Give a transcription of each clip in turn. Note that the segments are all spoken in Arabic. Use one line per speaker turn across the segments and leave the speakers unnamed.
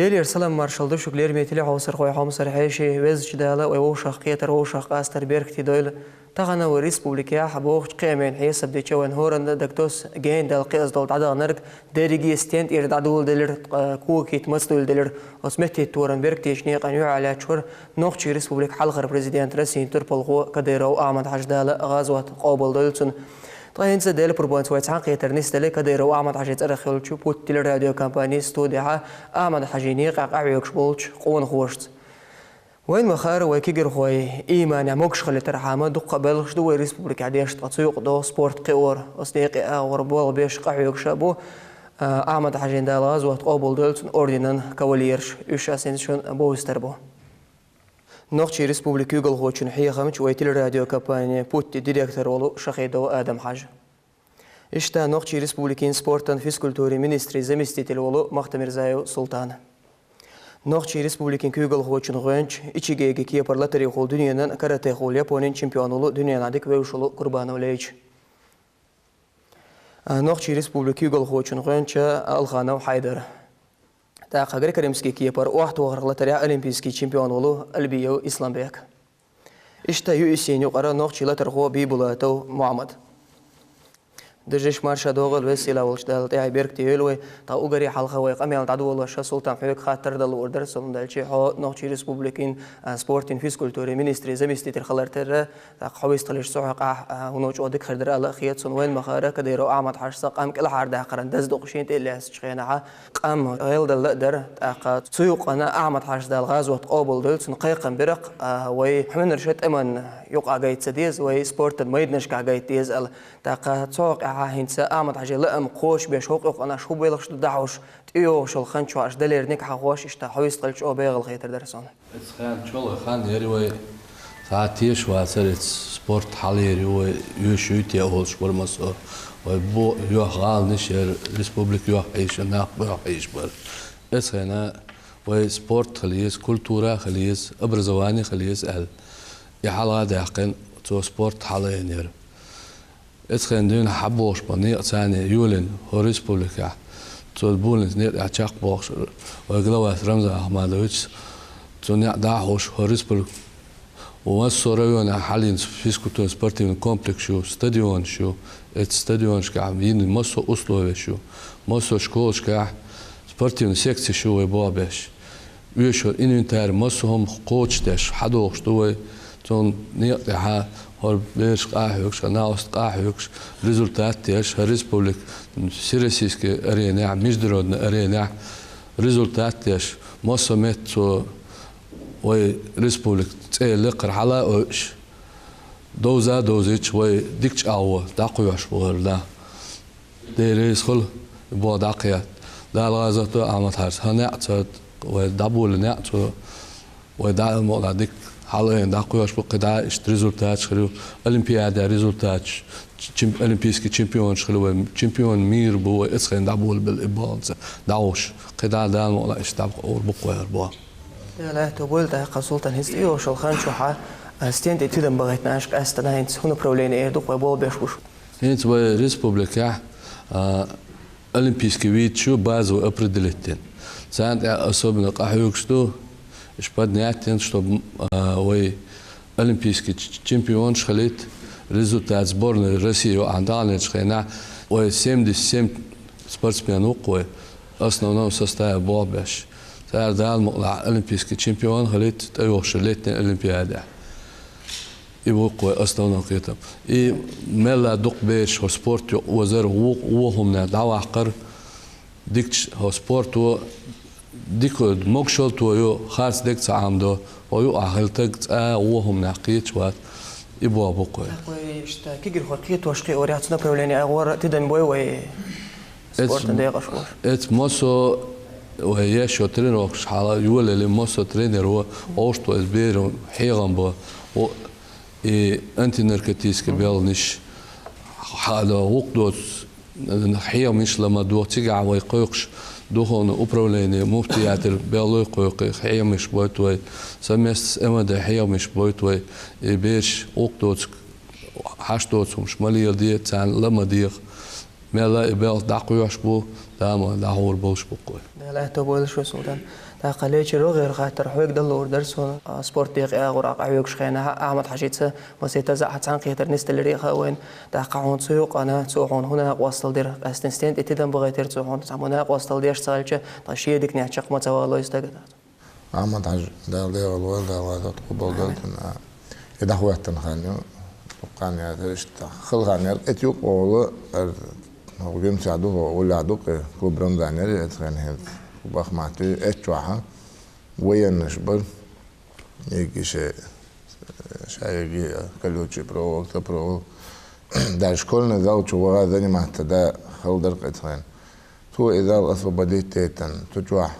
ليلي سلام مارشال دوشك لير ميتلي حوصر خوي حومصر حيشي ويز جدالا ويوشخ قيتر ووشخ استر بيركتي دويل تغنى وريسبوبليكيا حبوخ قيمين حيسب دي تشوان هورن دكتوس جين دال قيس دول عدا نرك ديريجي ستينت إير دادول دلر كوكي تمسدول دلر اسمتي تورن بيركتي شنيق أنيو على تشور نوخشي ريسبوبليك حلقر بريزيدنت رسين تربلغو كديرو أحمد حجدال غازوات قابل دولتون طيب سدال بربوانت ويتسعق يترنيس دلك كديرو أحمد حجيت أرخيل تشوبوت تلر راديو كامباني ستوديها أحمد حجيني قاع عيوكش بولش قون خوشت وين مخار وكيجر خوي إيمان يعموكش خلي ترحمه دق قبل شدو ريسبوبليك عديش تقصيق دو سبورت قور أصدقائي وربول بيش قاعيوك شابو أحمد حجين دالاز وتقابل دولت أوردينان كواليرش يشاسين شون بو استربو نوخشي ريسبوبليك يوغل خوشن حيا خمش ويتل راديو كاباني بوت ديريكتور ولو شخيدو آدم حاج إشتا نوخشي ريسبوبليكين سبورتان فيسكولتوري مينستري زمستيتل ولو مختمر زايو سلطان نوخشي ريسبوبليكين كيوغل خوشن غونش إيشيجيجي كيا برلاتري خول دنيانان كاراتيه خول يابونين شامبيون ولو دنيان عدك ويوشلو قربانو ليش نوخشي ريسبوبليك يوغل خوشن غونش الخانو حيدر تا قاغري كريمسكي كيبر واحد وغرلاتري اولمبيسكي شامبيون ولو البيو اسلام بيك اشتا يو اسين يقرا نوخشي لاترغو بيبولاتو محمد دجش مارشا دوغل وسيلا ولشدال تاعي بيركتي يلوي تا اوغري حلقه وي قميل تعدو شا سلطان حيك خاطر دل اوردر سوم دالشي حو نوخشي ريسبوبليكين سبورتين فيسكولتوري مينستري زمستي ترخلرتر تا خويس تلش سوق ونوج ودك خردر الله خيات سن وين مخاره كديرو احمد حشص قام كل حار دا قرن دز دقشين تيلاس شخينا قام هيل دل در تا سوق انا احمد حشص دال غاز وتقابل دل سن قيقن برق وي حمن رشت امن يقع جايت سديز وي سبورت ميدنش جايت ديز تا سوق هينسا أحمد حجي لقم قوش بيشوق أنا شو بيلغش دعوش تيو شو الخنشو عش دلير نك حقوش إشتا حويس قلش أو بيغل خيتر درسون.
خان شغل خان يروي ساعتيش واسرت سبورت حالي يروي يشوت يأهل شبر مصر ويبو يوح غال نشر ريسبوبليك يوح عيش ناق بيوح عيش بر. بس هنا وي سبورت خليس كولتورا خليس أبرزواني خليس أهل يحلا داقن تو سبورت حالي نير. إسخن دون حبوش بني ثاني يولن هو ريسبوبليكا تو البولنس نيت أشاق بوش ويقلوا رمز أحمدويتش تو نيت داعوش هو ريسبوبليك ومسوريون حاليا فيسكوتو سبورتيف كومبلكس شو ستاديون شو ستاديون شكا بين مسو أسلوه شو مسو شكول شكا سبورتيف سيكسي شو يبوابش ويشور إنفنتار مسو هم قوتش داش حدوش دوي تون نيت ها هر بيش قاهيوكش ناوست قاهيوكش ريزولتات تيش ريسبوبليك سيرسيسك أرينا مجدرود أرينا ريزولتات تيش موسمت وي ريسبوبليك تيلقر على أوش دوزيتش وي ديكش أو داقيوش بوردا ديريس خل بو داقيات دالغازتو أحمد حارس هنعتد ودابول نعتو ودا الموضوع ديك حاليا داقيوش بقدا اشت ريزولتات شخلو أولمبيادا ريزولتات أولمبيسكي تشامبيون شخلو تشامبيون مير بو اسخن دابول بالإبالز داوش قدا دا الموضوع اشت دابق أور بقوير بوا
لا تقول ده قصولتن هستيو شلخان شوحة استنت تدم بغيت ناشق استناينت هنا برولين ايه دوق وبول بيشوش
هنت وي ريسبوبليكا أولمبيسكي ويتشو بازو أبردلتين سانت أصوبنا قاحيوكشتو إيش بدنا يعتين شو وي أولمبيسكي تشامبيون شخليت ريزولتات سبورنا روسيا وعندنا شخينا وي سيم سبورتسمان وقوي أصلا سستايا بوابش تار دال مقلع أولمبيسكي تشامبيون خليت تأيوش ليتين أولمبيادا يبقى أصلا نقيتهم ملا دق بيش هو سبورت وزير وهم ندعوا عقر ديكش هو سبورت ديك مقشل تويو خاص ديك تعامدو ويو أهلتك وهم نقيت وات يبوا بقوي.
إشتا كيجر خلقيت وشقي وريحتنا بروليني أغور تدن بوي وي سبورت دقيقة شوش.
إت موسو وهي شو ترينوكش حالا يقول اللي موسو ترينر هو أوشتو إزبير حيغم بو و أنت نركتيسك بيلنش حالا وقدوت حيغم مش لما دو تيجع ويقوقش دوخون أبروليني مفتياتر بيلوي قوقي حيغم مش بويتوي سميست إمدا حيغم مش بويتوي بيش وقدوت حشتوت مش مالي ديت تان لما ديق ملا يبيل داقيوش بو داما داهور بوش بقوي.
لا تقول شو سلطان تا قليش رو غير خاطر حويك دلو درسون سبورت ديق غرق عيوك شخينا أحمد حشيتة وسيتزع حتى قيتر نست اللي ريخا وين تا قاعون سوق أنا سوقون هنا وصل دير استنستين اتدم بغيتر سوقون هنا وصل دير سالجة تشيء ديك نحشق ما توالو يستقد
أحمد حج دال دير الوالد دال تقبل دالتنا إذا هو تنخانيو وقان يا خل خانير اتيوق أول هو جيم سعدو ولا عدوك كوبرم دانير اتخان هذا وباخ معتي اتشوعها وين نشبر يجي شيء يجي كلوتشي برو وقت برو دا شكلنا ذا وشوها ذاني معتا دا خل درق اتخان تو إذا الأصل بديت تيتن تجوع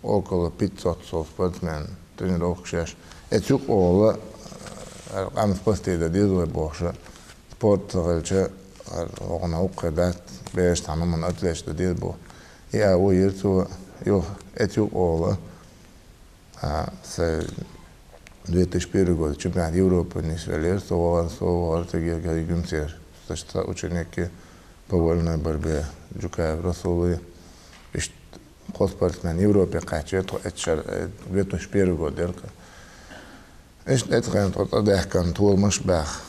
أوكل بيتزا صوص برتمان تاني روح شاش اتيوق أول عم سبستي دا ديزو بوخشة سبورت غلشة وغنا وقدات بيش تعمل من أتلش دا ديز بو يا ويرتو يو اتيوق أول se 2004 godine čempionat Evrope nisu veljeli, tega gimcer, sta učeniki povoljne borbe Džukajev Rasuli, ko sportsmen Evrope kače, to etšer 2004 godine. Etken tot adehkan tol مشبخ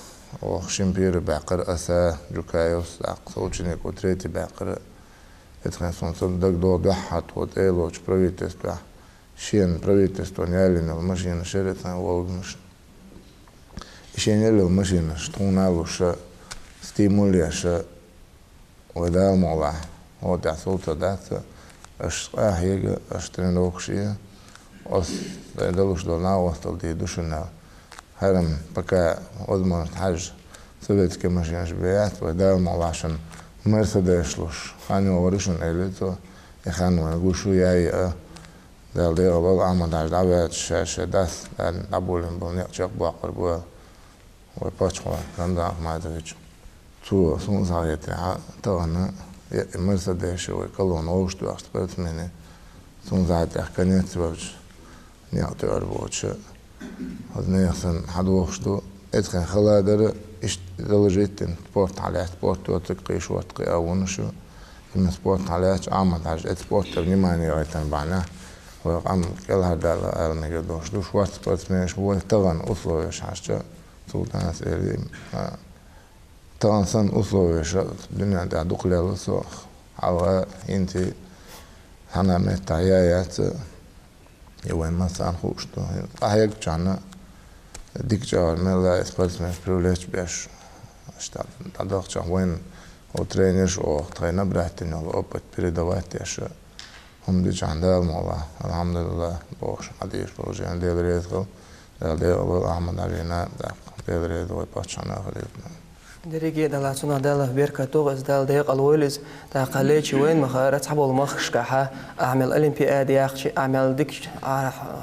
وشمبير باقر أسا Džukajev sa učenik u treti باقر etken son sad do dahat od eloč pravitestva شين правительство нялина машина шеретна волгмаш шенело машина штуналуша стимулиаша ودا مولا ودا سلطة داتا أشقاه هيجا أشترينوكشيا أس دلوش دولنا وصل دي دوشنا هرم بكا أضمن حاج سويتك ماشين شبيات ودا مولا عشان مرسيدس لوش خانوا ورشون إليتو يخانوا نقولشو ياي دال دير بال أحمد حج دعوات شداس دال أبولن بني أشق باقر بوا وباشوا كندا ما تفيش تو سون زايت تانا مرسيدس وكلون أوشتو أختبرت مني سون زايت أحكنيت سببش نياتو أربوتش هذا نيسن حدوشتو إتكن خلادر إيش دلجيتن سبورت على سبورت وتقيش وتقي أونشو كم سبورت على أحمد حج سبورت بنيماني غيتن بعنا وقام كل هذا المجدوش دوش وقت سبورتمنش هو طبعا أصلوش حاجة سلطان سيري طبعا سن أصلوش الدنيا ده دقلة لصوخ على إنتي هنا متعيات يوين مثلا خوشتو أحياك جانا ديك جار ملا سبورتمنش بروليش بيش اشتغل تدخل جا وين أو ترينرش أو ترينا براتين أو أوبت بريدوات يش هم دي جاندال مولا الحمد لله بوش عديش بوجين ديال ريدخل ديال أحمد علينا ديال ريد ويباتشانا خليفنا
دريجي دلاتنا داله بيركا توغز دال ديق الويلز تا قليتش وين مخارت حبول مخشكحة أعمل أولمبياد ياخشي أعمل ديكش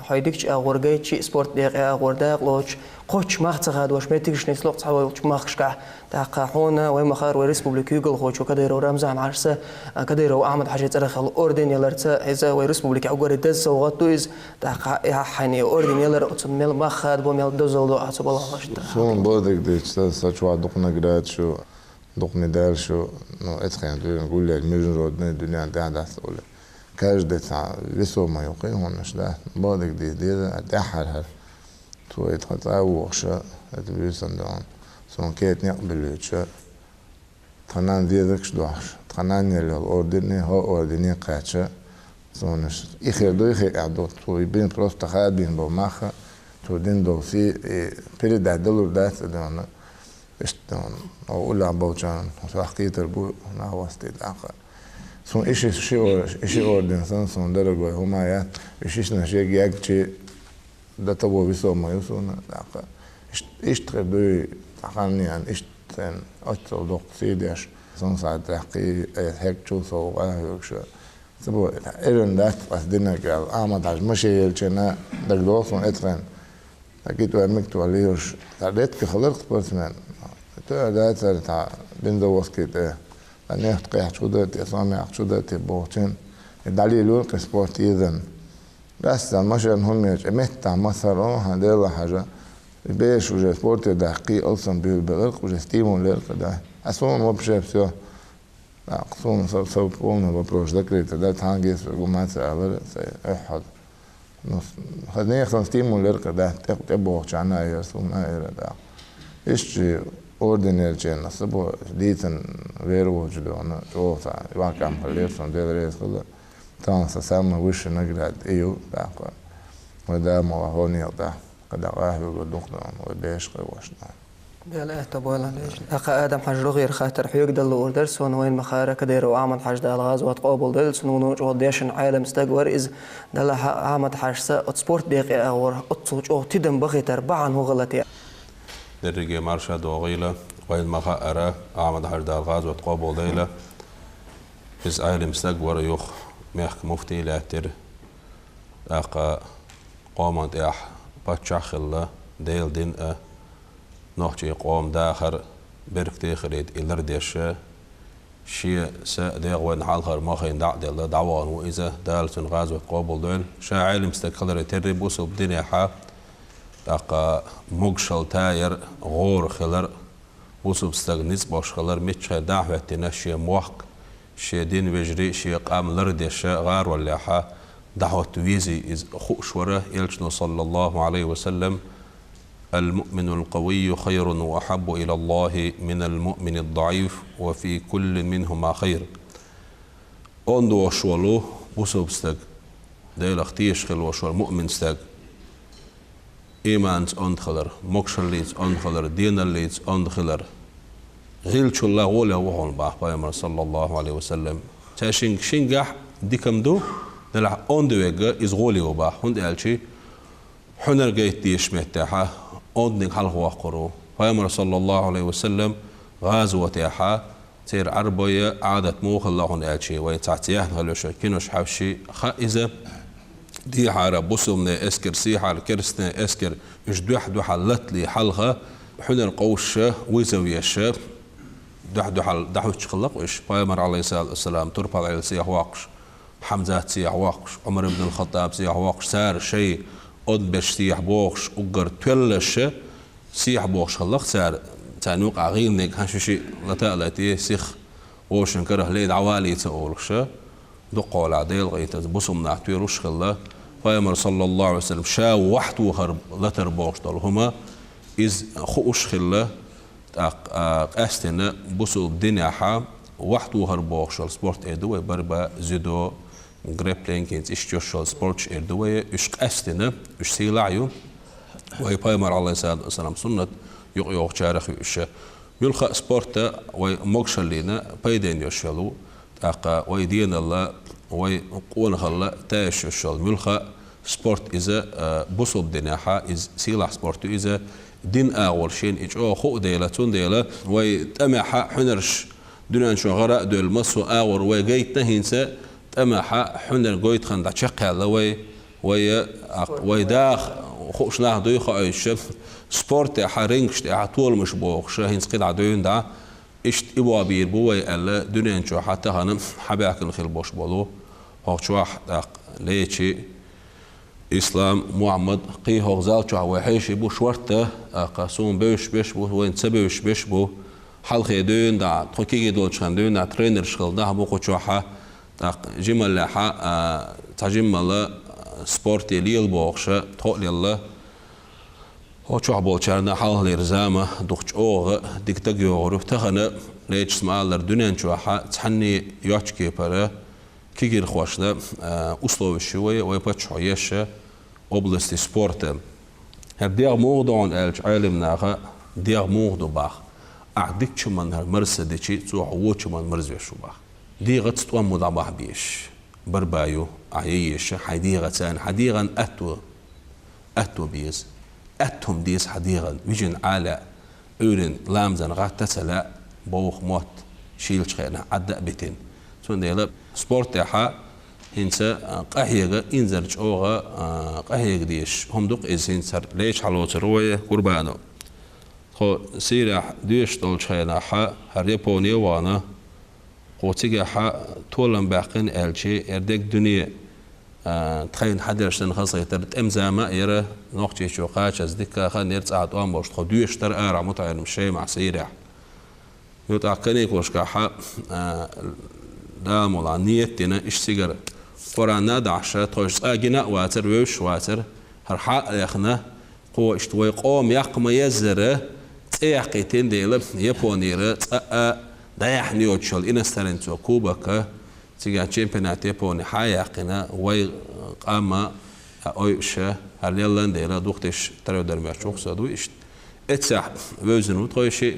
حيديكش أغورجيتش سبورت ديق أغورداق لوش قوش مختغاد واش ميتيكش نسلوق تحول مخشكح تا قاحونا وين مخار وريسبوبليك يوغل خوش وكديرو رمزة معرسة كديرو أحمد حاجة ترخل أوردين يلرتا إذا وريسبوبليك أغوري دز سوغاتويز تا قا حيني أوردين يلر أتمل مخاد بوميل دوزولو أتبال الله
سون بودك ديش ساتشوا دقنا شو دقني دار شو نو اتخيل نقول لك ميجن رودنا الدنيا ده سؤال كاش ده لسه ما يقين هونش ده بعدك دي أتحرر تو يتقطع وخشة تبيسن دون سون كيت نقبل يتشا تنان ديدكش دوحش تنان يلي الأردني هو أردني قاتشة سونش إخير دو إخير أعدو تو يبين بروست خاد بين بوماخة تو دين دو في بريد عدلو دات دون اشتون أو أولا بوجان وحقية البو ناوستي الآخر سون إشي أردن سون درجة هما يا إشيش نشيك يكشي ده تبو بيسو ما يوصلنا الآخر إشتغل دوي تقنيا إشتغل أتصل دوق سيدش سون ساعة تحقي هيك شو سو هيك شو سبوا إيرن دات قصدنا قال أحمد عج مشي يلشنا دقدوسون إترن أكيد وامك عليهش تعرضت كخلق سبورتمان تعرضت تاع بندوس كده أنا أحكي شو ده تسمع شو ده تبوتين الدليل كسبورت إذن بس ماشي هم يج متى مثلا هذا حاجة بيش وجه سبورت ده حقيقي أصلا بالغرق وجه ستيمون للق ده أسمع ما بشيء أقسم صوبون وبروش ذكرت ده تانجس وجماعة على أحد خدني ستيمولر كده تبغى عنا يرسمنا يردا إيش ordinary جينا سبوا ديتن غير وجدونا جوتا واقع مخليفهم ده رئيس كله تان سامع وش نقدر إيو تاكل وده ما هو نيردا كده راح يقول دكتور وديش قوشنا
لا تبغى ليش أخا آدم حجر غير خاطر حيوك دل وردرسون وين مخارة كدير وعمل حج دال غاز وتقابل دلسون ونوج وديشن عالم استجور إز دل عمل حج سا سبورت بيقي أور أتصوج أو تدم بغي تربعا هو غلطي
درجة مرشد وغيلة وين مخارة عمل حج دال غاز وتقابل ديلة إز عالم استجور يخ ميخ مفتي لاتر أخا قامت إح بتشخ الله ديل دين نحكي قوم داخر بركتي خريد إلرديش شيء سأديغ وين حالخر ما خين دعدل دعوان وإذا دالتن غازوة قابل دول شا عالم استقلر ترب وصوب دنيا حا تاقا مقشل تاير غور خلر وصوب استغنيز باش خلر متشا دعوتنا شيء موحق شيء دين وجري شيء قام لرديش غار ولا حا دعوة ويزي إز خوشورة يلجنو صلى الله عليه وسلم المؤمن القوي خير وأحب إلى الله من المؤمن الضعيف وفي كل منهما خير. أندو وشولو بوسوب استق ديل اختيش خل وشول مؤمن استق إيمانز أندخلر مكشر ليز أندخلر دين الليز أندخلر غيل شو الله غوله وهون بأحبائي صلى الله عليه وسلم تاشين شينجح ديكم دو دلع أندو يجا إز غولي وبا هند ألشي حنر جيت ديش متاحة أودنك حلقة وقرو فيامر صلى الله عليه وسلم غازوة تاحة تير عربية عادة موخ الله نأتشي ويتعتياه نغلوش كينوش حبشي خائزة دي حارة بصمنا اسكر سيحة الكرسنا اسكر اجدوح دوحة لتلي حلقة حنر قوش ويزويش دحوش خلق وإيش فيامر عليه السلام تربط على سيح واقش حمزات سيح واقش عمر بن الخطاب سيح واقش سار شيء أدبش سيح بوخش أجر تولش سيح بوخش خلق سار تانوق عغيل هنشي لتألتي سيخ وشن كره ليد عوالي تقولش دقوا العديل غيت بصم نعتويروش خلا فيامر صلى الله عليه وسلم شاو وحد وهرب لتر بوخش هما إز خوش خلا أستنا بصل الدنيا حا وحد وهرب بوخش السبورت إدوي بربا زيدو grappling كينز إشتوشل سبورتش إردوية إش قاستنا إش سيلاعيو وهي بايمر عليه السلام سنة يق شارخ إش يلخا سبورتا ومقشل لنا بايدين يشلو تاقا ويدين الله ويقون خلا تاش يشل يلخا سبورت إذا بصل دنياها إز سيلاع سبورت إذا دين أول شين إج خو ديلا تون ديلا ويتمح حنرش دون شو غراء دول مصو أور وجيت نهينسا أما حنر جويت خند عشقة لوي ويداخ خوش ناه دوي خايش سبورت حرينكش عطول مش بوخش هينس قد عدوين دا إشت إبوا بير بوي ألا دنيا شو حتى هنم حباك نخيل بوش بولو هوشواح داق ليشي إسلام محمد قي هوغزال شو وحيش بو شورته قاسون بيش بيش بو وين سبيش بيش بو حلقة دون دا تركي دول شان دون دا ترينر شغل دا بو قشوحة جمال لحا تجمل سبورتي ليل بوخشة تقول الله هو شو عبول شرنا حال الرزامة دخش أوغ ديك تجيورو تخنا ليش سمال الدنيا شو حا تحني ياتشكي برا كيجير خواشنا أسلوب شوية ويبتش عيش أبلست سبورت هدير موضوع العالم ناقة دير موضوع باخ أعدك شو من هالمرسدتشي تو عوض من مرزي شو باخ دي غتستوى مضابح بيش بربايو عيش حديغة تان حديغا أتو بيز أتهم ديس حديغا ويجن على أورن لامزن غات تسلا بوخ موت شيل شخينا عدى بيتين سون ديلا سبورت حا هنسا قهيغا إنزرج أوغا قهيغ ديش هم دوق إز هنسر ليش حلوت روية قربانو خو سيرح ديش دول شخينا حا هريبوني وانا قوتيجا حا طولن باقين ألشي أردك دنيا تخين حدرشتن خاصة ترت إمزاما يرى نقطة شو قاش أزدك خان يرت عاد أم باش تخدوش تر أرع متعين مشي مع سيرح يتعقني كوش كحا دام ولا نيتنا إيش سيجر قرانا دعشة توش أجنا واتر ويش واتر هرحاء يخنا قوة اشتوي قوم يقم يزر تيقيتين ديلب يابونيرة دايح نيوتشل إنسترنتو كوباكا تيجا تشامبيونات يابوني حياقنا وي قاما أويشة هل يلا نديرا دوختش ترى درميش شوخ صدو إشت اتسح وزنو تويشي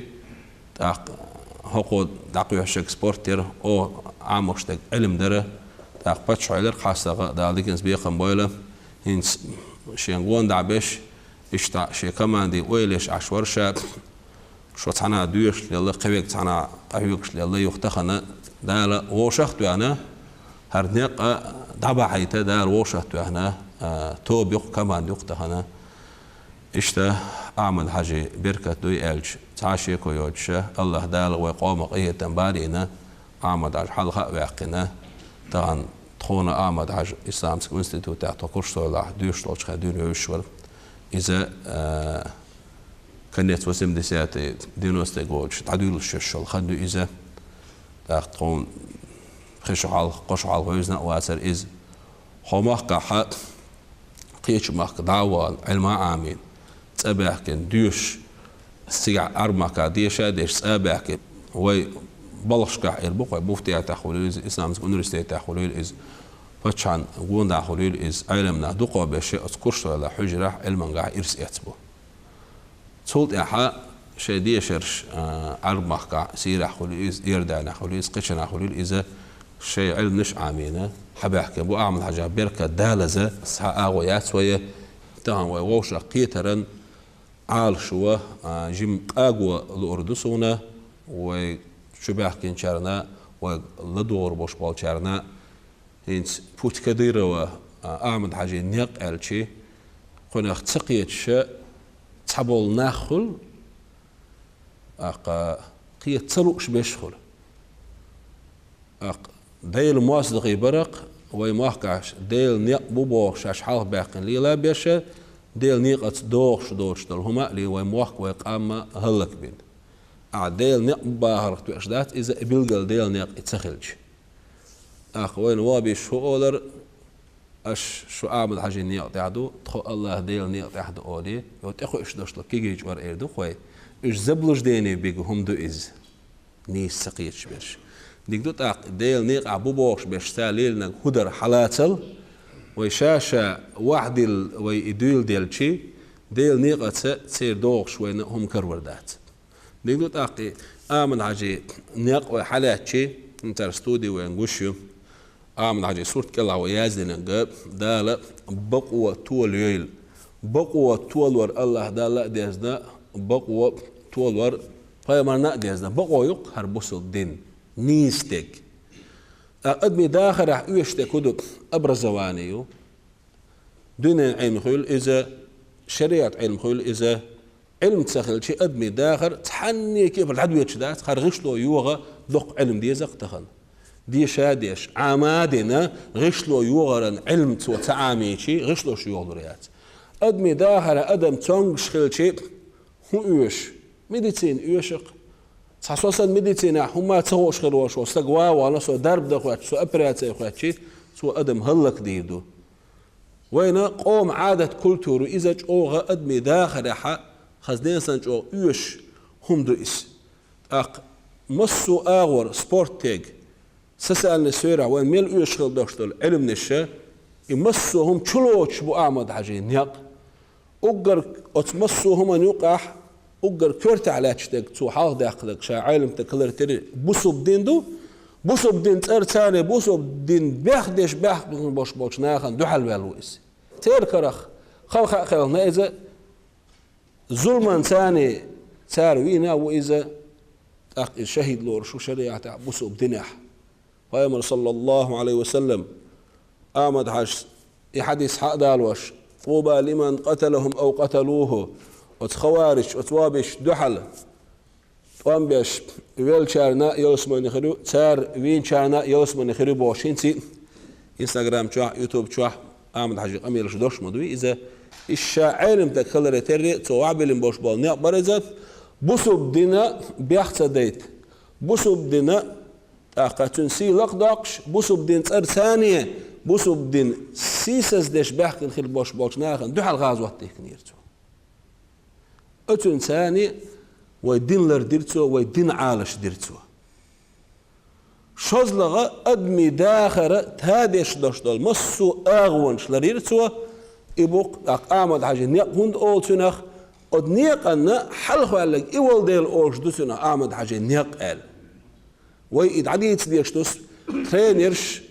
هقود دقيقة شك سبورتير أو عمقشتك علم دره باتش عيلر خاصة دالديكنز بيقم بويله هنس شينغون دعبش اشتا شي كمان دي ويلش عشور شاب شو تانا دوش لله قبيك تانا قبيكش لله يختخنا دال وشخت انا هرنق دبا حيته دال وشخت انا توبيق كمان يختخنا اشتا اعمل حاجه بركه دوي الج تعاشي كويوتش الله دال وقوم قيه تنبالينا اعمل حلقه واقنا طبعا تخونا اعمل حاجه اسلامسك انستيتوت تاع كورس ولا دوش لوش خدون يوشول إذا كانت وسم دسات دينوست جوج تعديل الششل خدوا إذا تقوم خشعال قشعال ويزنا واسر إز حماق حق قيش ماق دعوة علم عامين تبعك دوش سيع أرمك ديشة ديش تبعك وي بلش كح البقى بوفتي تحولي إسلام أونيفرسيتي تحولي إز فتشان قون داخليل إز علمنا دقوا بشيء أذكرش ولا حجرة علما قاع إرس يتبو صوت إحا شيء ديشرش أربع قاع سير أخولي إز يردان أخولي إز قشنا أخولي إذا شيء علم نش عامينه حبحكي بو أعمل حاجة بركة دالزة سها أغويات سوية تهم ويوش قيترن عال شوه جيم أغوى الأردسونة وشبحكي نشارنا ولدور بوش بالشارنا هنس بوت كديرة وأعمل حاجة نيق ألشي قلنا تسقيت شيء تحبول ناخل قية تسلوش بيشخل ديل مواسدقي برق ويماحكاش ديل نيق بوبوخ شاش حالك باقين لي لا بيشة ديل نيق دوخش دل هما لي ويماحك ويقام هلك بين ديل نيق باهرق توشدات إذا بيلقل ديل نيق يتسخلش وين وابي شو أولر أش شو أعمل حاجة نيق تعدو تخو الله ديل نيق تعدو أولي يوتأخو إيش داشتل كيجيج ور إيردو خوي إيش زبلوش ديني بيجو هم دو إز نيس سقيتش بيش ديك دو تاق ديل نيق عبو بوش بيش ساليل نك هدر حلاتل ويشاشا واحد ويدويل ديل شي ديل نيق تصير دوغش وين هم كروردات ديك دو تاق آمن حاجة نيق وحالات شي انتر ستودي وين غشيو آمن حاجة صورت كلا ويازدين قاب دالا بقوة طول ييل بقوة طول ور الله دالا ديزنا بقوة طول ور فيمرنا ديزنا بقوة يق هربوسل دين نيستك أدمي داخل رح يشتك كدو أبرزوانيو دون علم خيول إذا شريعة علم خيول إذا علم تسخل شيء أدمي داخل تحني كيف العدوية شدات خرغشلو يوغا دق علم ديزق تخن دي شاديش عمادنا غشلو يوغرن علم تو تعامي شي غشلو شو يوغريات أدمي داخل أدم تونغ شخل شيء هو إيش ميديتين إيشق تحسوسا ميديتين هما تهوش خلوش واستقوا ولا سو درب دخوات سو أبريات يخوات شي سو أدم هلك ديدو وين قوم عادة كولتور إذا جوغا أدمي داخل حق خزدين سنجو إيش هم دو إس مصو آغور سبورت تيج سسألني سيرا وين ميل إيش خل داشتل علم نشة يمصو هم تشلوش بو أعمد حاجة نيق أقر أتمصو هم نيقح أقر كرت على تشتك تو حاض داخلك شا عالم تكلر تري بوسو بدين دو بوسو بدين تر تاني بوسو بدين بيخدش بوش ناخن دو حل بالويس تير كرخ خل إذا ظلما ثاني تاروينا وإذا الشهيد لور شو شريعة بوسو بدنح ويامر صلى الله عليه وسلم آمد حاج يحدث حق دالوش طوبى لمن قتلهم أو قتلوه وتخوارش وتوابش دحل وانبيش ويل شارنا يوسمن خرو تار وين شارنا يوسمن خرو بوشينتي انستغرام شو يوتيوب شو آمد حاج أمير شدوش مدوي إذا الشاعر تكلر تري توعبل بوش بال نيق برزت بوسو بدنا بيحت ديت بوسو بدنا طاقتون سي لقداقش بوسب دين صار ثانية بوسب دين سيسز دش بحكن خير بوش بوش ناخن دو حال غاز وقت كنيرتو أتون ثاني ويدين لر ديرتو ويدين عالش ديرتو شوزلغا أدمي داخرة تهاديش داشتال مصو أغوانش لريرتو إبوك أقامد حاجة نيق هند أولتونخ قد نيق أن حلخو عليك إيوال ديل أولش دوسونا أعمد حاجة نيق أل ويد عديد ديشتوس ترينرش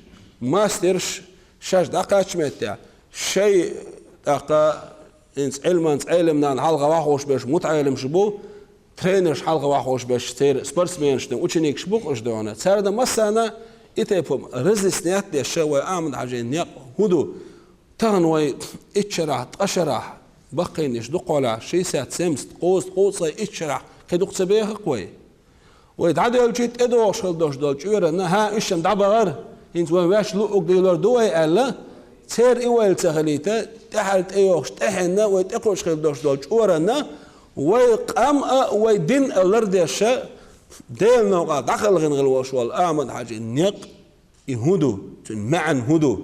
ماسترش شاش دقاش متى شيء دقا إنس علمنا عن حلقة واحوش باش متعلم شبو ترينرش حلقة واحوش باش تير سبورتسمين شتن وچنيك شبوك أجدونا تسارد مسانا إتيبهم رزيسنيات دي الشوى أعمد حاجة نيق هدو تغنوي اتشرح تقشرح بقينيش دقولا شي سات سمس قوصي اتشرح كدوق سبيه قوي ويتعدي الجيت ادو شل دوش دول جوره ها اشم دبغر انت واش لو ديلر دوي الا تير ايوال تخليته تحت ايوش تحنا ويتقوش خل دوش دول جورنا ويقام ويدين الردش ديل نوقع دخل غنغل وشوال اعمد حاجه نيق يهودو معن هدو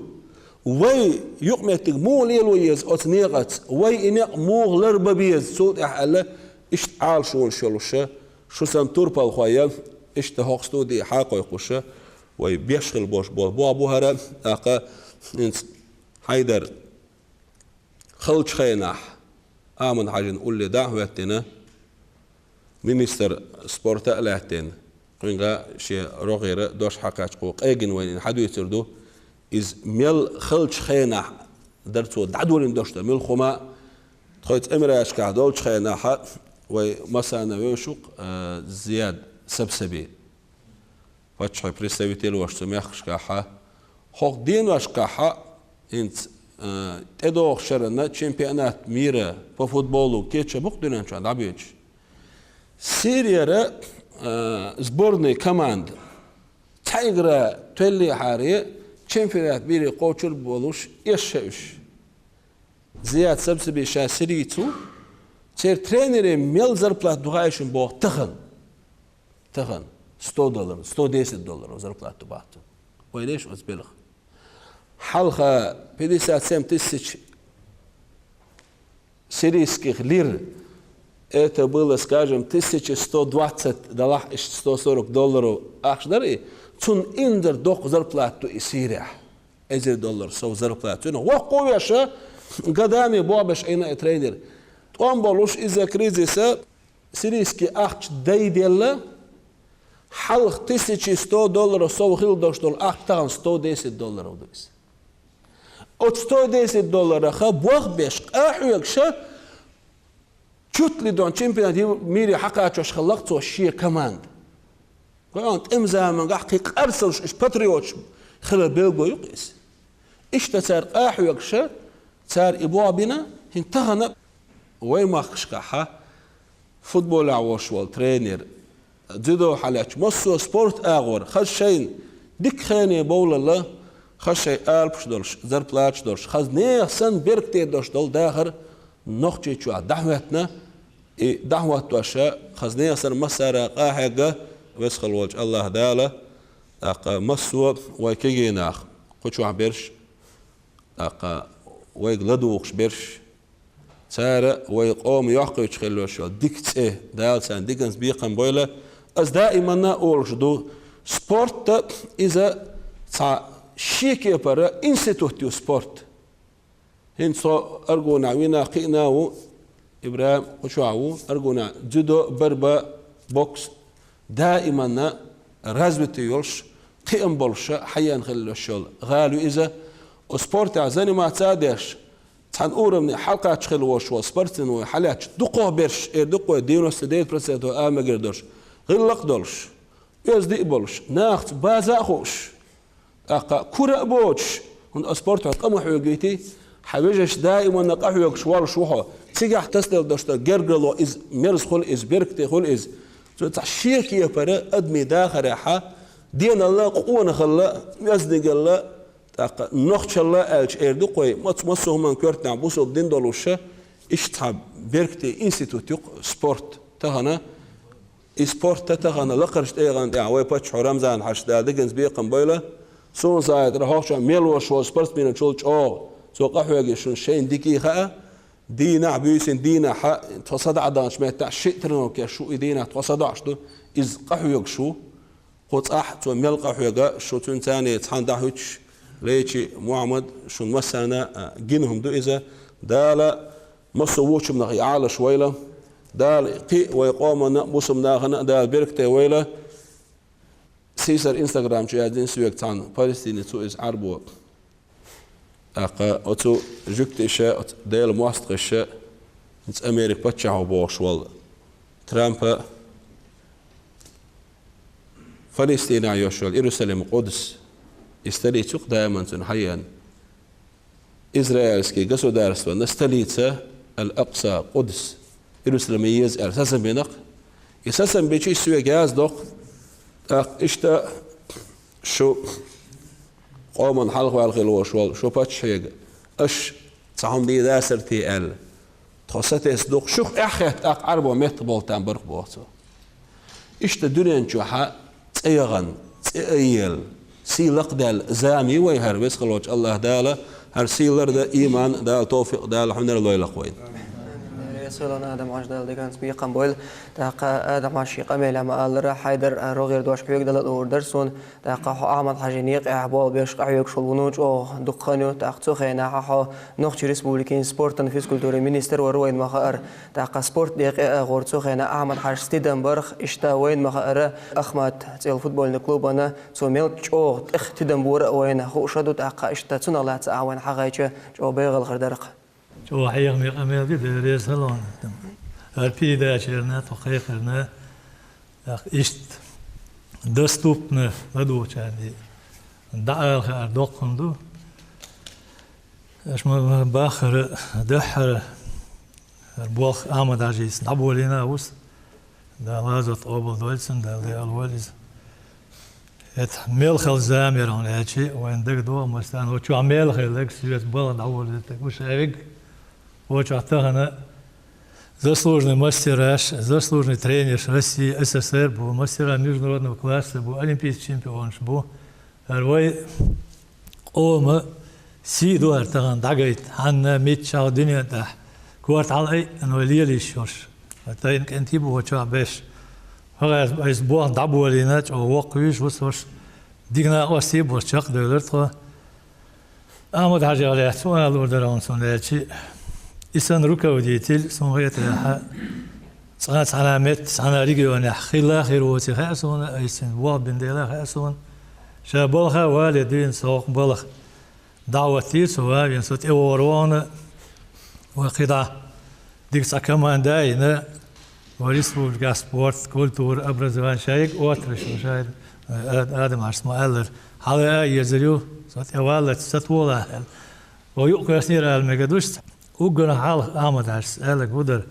وي يقمت مو ليل ويز أتنيقت وي إنق مو لرب بيز صوت أحلا إشتعال شولشة شو سنتور بالخويا إشتهاقستو دي حاقة يقوشة وي بيشغل بوش بو أبو هرا أقا إنس حيدر خلش خيناح آمن حاجة نقول لي دعوتنا مينستر سبورتا لاتين قينغا شي روغيرا دوش حقاش قوق أيجن وين حدو يتردو إز ميل خلش خيناح درتو دعدولين دوشتا ميل خما تخيط امرا اشكا دولش خيناحا ومسانا ويشوق زياد سبسبي فاتشحي بريستاويتيل واشتو ميخشكاحا خوق دين واشكاحا انت تدوخ شرنا تشامبيونات ميرا по футболу كيتشا بوق دونان شو عبيج سيريا сборной команд تايغرا تولي حاري чемпионат бири қочур болуш ешеуш зият сабсаби шасириту тер тренери мел зарплат дугайшин бо тахан $100 $110 зарплату бахту ويليش أزبلغ حلقة 57 тысяч сирийских лир это было, скажем, $1120 и $140 ахшдари цун индер док зарплату и Сирия $1 со зарплату но وقويش годами бобеш ина тренер он болуш из-за кризиса сирийский ахч дейдела халх $1100 со хил доштол ахтан $110 дойс от $110 ха бог беш ахуякша чуть ли дон чемпионат мира حقاچوش خلقتو شي كمان قانت امزا من قحقيق ارسلش اش باتريوتش خلال بيلغو يقيس اش تسار احوكشا تسار ابوابنا انتهنا ويما خشكاحا فوتبول عوش والترينر جدو حالاتش مصو سبورت اغور خشين ديك خاني بول الله خشي البش دولش زربلاتش دولش خزنيه سن بيركتي دوش دول داخر نوخجي چوا دعوتنا دعوت وشا خزنيه سن مسارا قاحقه ويسخل وجه الله داله اقا مسو ويكيناخ قچوا برش اقا ويغلدوخش برش ساره ويقوم يحقيش خلوش ديكت دال سان ديكنز بيقن بويله از دائما اولجدو سبورت اذا شيكي برا انستيتوتيو سبورت هنسو ارجونا وينا قيناو ابراهيم قشعو ارجونا جودو بربا بوكس دائما развитый يولش قيم بولشا حيان خلوشول غالو اذا سبورت عزاني ما تعدش تحن اورم حلقه تشخلوش وسبورتن وحالات دقو برش دقو 99% اما قردوش غلق دولش يزدي بولش ناخت بازاخوش اقا كره بوش هن سبورت قمو حوجيتي حوجش دائما نقحوك شوال شوحو تيجح تسدل دوشتا جرجلو از ميرس خل از بيركتي خل از تشيك يا فرا ادمي داخل ح دين الله قوه خلا يزدق الله تاق نخش الله الش اردو قوي مصو من كورتنا بوسو دين دولوشه اشتاب بيركتي انستيتوت سبورت تهنا إسبورت تتغنى لقرش إيغان دعوة بتش رمزان حشدال دقنز بيقن بيلا سون زايد رهوش ميلو شو سبورت بين تشولج سو قحوة يشون شين ديكي خا دينا بيسن دينا ح تصدع دانش ما تعشيء ترنو كشو دينا تصدعش دو إز قحوة شو قط تو ميل قحوة شو تنتاني تحان دهوش ليشي محمد شو مسنا جنهم دو إذا دالا مصووش من غي على شويلة دال قي ويقوم بوسم ناغنا دال بيركتي ويلا سيسر انستغرام جادين سويك تان فلسطين تو إز عربو أتو جكت إشاء ديل مواستق إشاء نت أمريك بتشعو بوش وال ترامب فلسطين عيوشوال يروساليم قدس استليتوك دائما تنحيان إسرائيلسكي государство на столице الأقصى قدس يروساليم يز أساسا بينق أساسا بيجي سوى جاز دق إشتا شو قوما حلق والخلوش وال شو باتش هيك أش صحهم دي داسر تي ال تخصت يصدق شو أخيت أربع متر بولتان برق بوتو إشتا دنيا نشوحا تيغن تيل سي لقدال زامي ويهر بس خلوش الله داله هر سيلر دا إيمان دا توفيق دا الحمد لله لقوين
سولان آدم عاش دال دكان سبي قنبول تاقا آدم عاشي قميل عما آلرا حيدر روغير دوش حيوك دال الأور درسون تاقا حو أعمد حاجينيق إعبال بيش قحيوك شلونوش أو دقانيو تاق توخينا حو نوخي ريسبوليكين سبورتن فيس كولتوري مينيستر وروين مخار تاقا سبورت ديق غور توخينا أعمد حاج ستيدن برخ إشتا وين مخار أخمد تيل فوتبول نكلوبانا تو ميلك أو تخ تيدن بور وين خو شدو تاقا إشتا تنالات أعوين حقايتش جو بيغل خردرق
جو حيغ ميقامي دي ريسالون البي داشرنا تقيقرنا اشت доступны ладучани دعال دوقندو اش ما باخر دحر البوخ امد عجيس نابولينا وس دا لازت اوبل دولسن دا الوليز ات ميلخل زاميرون هادشي وين دك دو مستان وشو ميلخل لك سيت بلد اولتك وش هيك وش اعتقنا заслуженный мастер, заслуженный тренер России, СССР, был мастера международного класса, был олимпийский чемпион, был арвай ома сиду артаган дагайт ханна митчал дунья да кварт алай анвалили шош атаин кентибу вача беш хагас айс буан дабуалинат о ваквиш вусош дигна оси борчак дөлөртө амад хажалят суал ордерон сонечи إنسان руководитель سمعته صنعت علامات صنع رجيونا خلا خيروتي خاصون إنسان وابن ديلا خاصون شابلها والدين سوق بلخ دعوتي سواء ينسوت إورونا وقطع ديك سكمان داينا وريسبوليكا سبورت كولتور أبرزوان شايك واترش وشايد آدم عشما ألر حالا يزريو سوت إوالت ستولا ويقاسنير المجدوش وقنا حال عمد عرس قالك بدر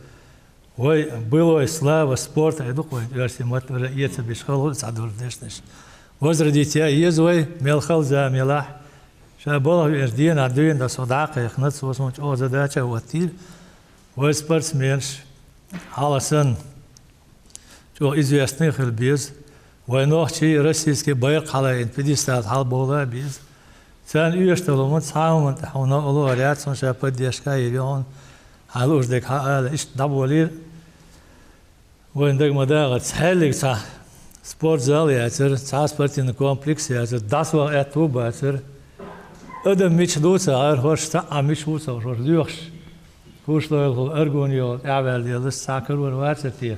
وي بلوي سلاوة سبورت عدوك وي يرسي ماتورا يتسا بيشخلو سعدور ديشنش وزر ديتيا يزوي ميلخل زا ميلاح شابوله يردين عدوين دا صداقة يخنط واسمونش او زداتشا واتيل وي سبورتس مينش حالا سن شو известный خلبيز وي نوخشي روسيسكي بايق حالا انفيديستات حال بولا بيز سان يشتغلون صاوم تحونا الله ريات سون شابد يشكاي اليوم حالوش دك حال ايش دبولير وين دك مداغت حالك صح سبورت زال ياتر صح سبورتين كومبلكس ياتر داسوا اتو باتر ادم ميش دوسا غير هوش تا مش وسا هوش ديوخش كوش لو ارغونيو اعمل ديال ساكر ورواتتي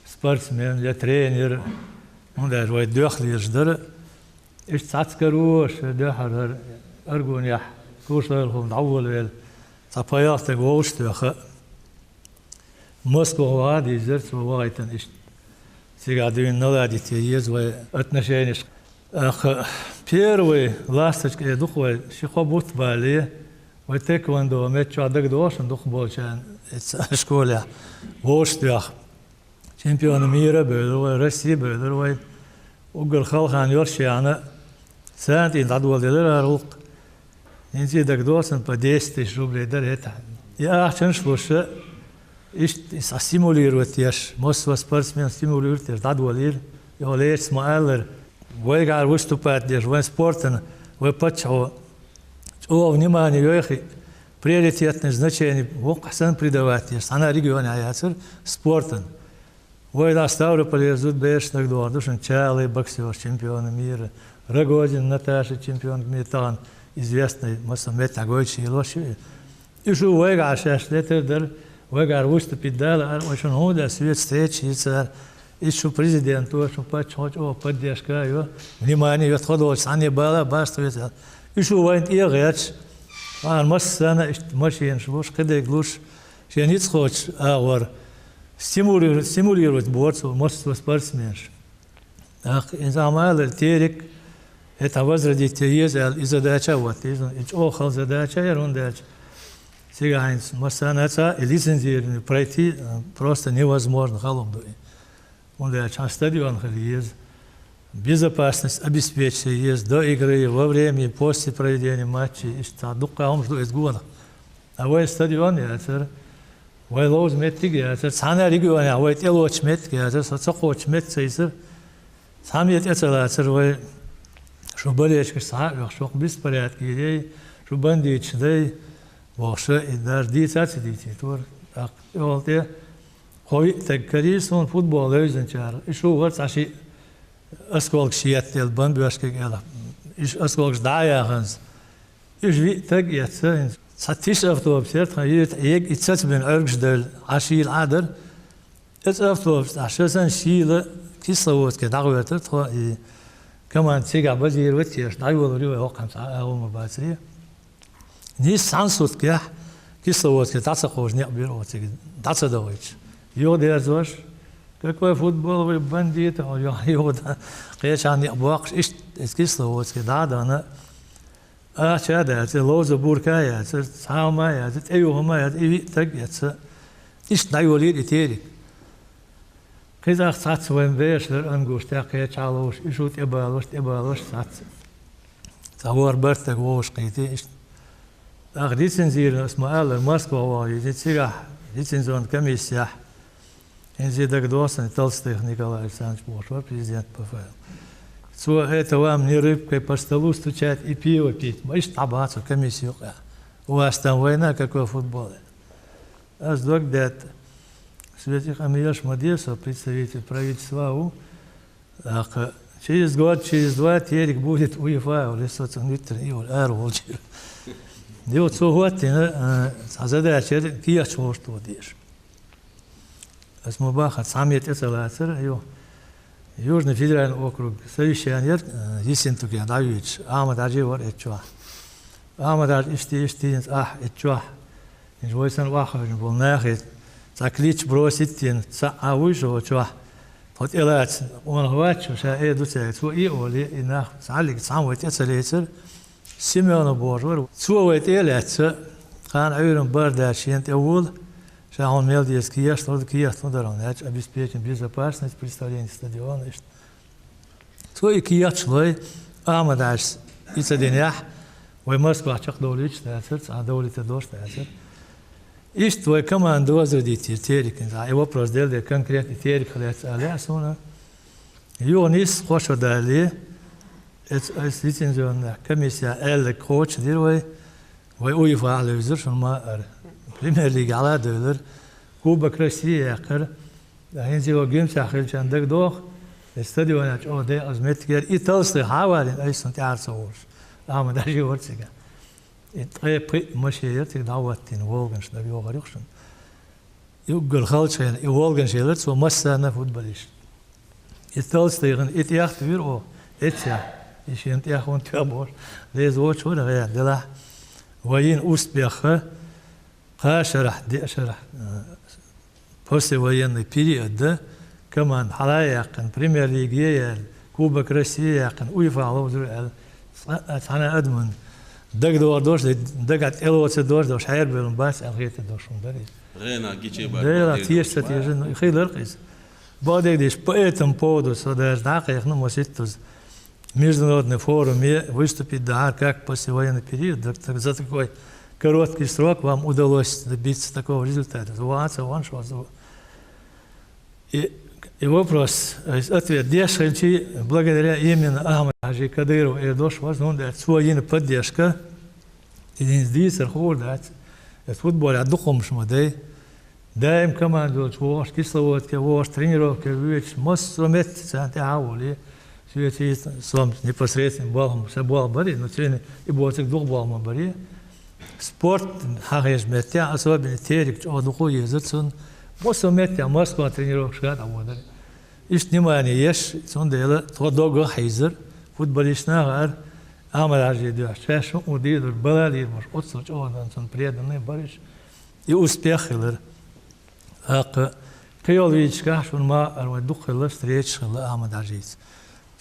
سبورت مان يا ترينر وندير وي دوخ يجدر إيش تعتكروش دهر أرجون يح كوش لهم دعول ويل صبايات تجوش تأخ موسكو هذه زرت ووايتن إيش سيقعدين نلادي تيجز واتنشينش أخ بير وي لاستك يدخ وي شخبوت بالي وتكوندو متشو عدك دوش ندخ بولشان إسكوليا وش تأخ شامبيون ميرا بيدو روسيا بيدو وي وقل خلخان يرشي أنا سانت إن تعدوا دلنا روق إنتي دك دوسن بديستش روبلي در هتا يا أحسن شلوش стимулирует массово спортсмен стимулирует дадвалир, его лечит маэллер, выиграл выступать в спорте, вы почему внимание йохи приоритетное значение воксан придавать, она регионе аяцер спортен. Вы на Ставрополе зуд бешных двор, душен Чалый боксер, чемпион мира, Рогозин Наташа, чемпион мира, известный массомет Агойчи и Лоши. И что выиграл 6 лет, выиграл выступить дал, очень много свет встречи, и что президент, что поддержка его, внимание, отходовать, они было, баста, и что воин и речь, а массана, машин, что когда глуш, что не хочешь, а стимулировать борцов, массово спортсменш. Инзамал, терек, это возродить езел и задача, вот, и охал задача, ерундач. Сиганец, массанаца и лицензирование пройти просто невозможно, холодно. Он дальше, стадион есть, безопасность обеспечить есть до игры, во время и после проведения матчей, и что, дукаум жду из года. А вы стадион, я вы лоз метрик, я цана регионе, вы телоч метрик, я соцохоч метрик, сам я это вы что болеешь, что беспорядки, идей, что бандит, да, вообще и даже дети, тур, так, вот я, хой, так карьер, он футбол, лезенчар, и что вот, аши, осколок шиятел, бандбашки, и осколок ждаягans, и жви, так я цен. Сатиш автобус, ik iets ben ergsdel, ashil ader, het автобус, ашасан шила, кисловодский, дагвет, это и команд сега базировать, я дагвел рю, окам саум базри. Не сансутский, кисловодский, таца хож не берут, таца давич. Йодер зош, какой футбол вы бандит, йода, кечан не бакш, из кисловодский, да, на شهادة لوز بوركايا سامايا أيوهما إيوي تجت إيش نايولير إتيري كذا سات وين بيش لأنجوش تاقي تعالوش إيشوت إبالوش سات تهور برتك ووش قيتي إيش أخدي تنزيل اسمه ألر ماسكو واي تيجا تنزون كميسيا إنزي دك دوسن تلستيخ نيكولاي Александрович Бошвар президент ПФЛ. Это вам не рыбкой по столу стучать и пиво пить. Можешь табаться в комиссию. У вас там война, какой футбол. А с догдет Светих Амияш Мадесов, представитель правительства через год, через два терек будет УЕФА, или соцсеть, и Эрволчир. И вот согодно, задача, кия чего что делаешь. Асмубаха, сам я это Южный федеральный округ, совещание, Есентук Янавич, Амададжи вор Эчуа. Амададж истинец, Эчуа. Инжвойсан Вахович был нахид, заклич бросить тин, а вышел Эчуа. Вот элац, он хвачу, ша эдуцек, свой и оли, и нах, салик, сам вот это лейцер, Семена Божвар. Свой элац, хан айрон бардашент, эвул, он имел детский что дорога, обеспечен безопасность представления стадиона. Свой кият шлой, амадаш, и цаденях, вы Москва чак долич, а долите дождь, и твой команду возродите, терик, и вопрос делали конкретный терик, алясуна. Юнис, хоша дали, это лицензионная комиссия, коуч, дирвай, вы УЕФА, лезер, ма Премьер-лига على دولار كوبا Россия آخر هنزي وجيم ساخل عندك دوخ استاديون ده أزمت كير إيطالي حوالين أي سنة عارسوش أما ده شيء ورثة إتقي مشير تدعوتين وولغنش ده بيوغريخشن يقول خالصين يولغنش يلرت ومسنا فوتبوليش إيطالي تيغن إتياخ تبير أو إتيا إيشين تياخون تيابور ليز وش ولا غير دلا وين أوسبيخ شرح دي شرح после военный период, да, команд حلايقن بريمير ليج كوبا Россия УЕФА لوزر أنا أدمن دق دور دوش دقت إلوت دوش دوش حير بيلون باس ألغيت دوشون دري
غينا جيتشي
да тиешься тиежен خيل رقيس بعدك ديش поэтому поводу содержит дақиq носитус международный форум выступить да как после военный период за такой короткий срок вам удалось добиться такого результата. И вопрос, ответ, дешевле, благодаря именно Ахмаду Хаджи Кадырову и дош возможность свою поддержку, и здесь рахурдать, это футбол, а духом шмадей, даем команду, вош кисловодки, вош тренировки, ведь мост сумет санте аули, все сам непосредственно балом, все бал бори, но сегодня и будет их дух балом бори. Спорт, хагеш метя, особенно терик, что духу езжун, мост сумет, а Москва тренировок шагат аводар. Иш внимание, еш, сон дела, то долго хайзер, футболистна гар, Ахмад Хаджи Дуаш, шашун удидер, баладир, мож, отсоч, одан, сон преданный бориш, и успех илер. Ак, кайол видишь, шун ма, арвай дух илер, встреч илер Ахмад Хаджи.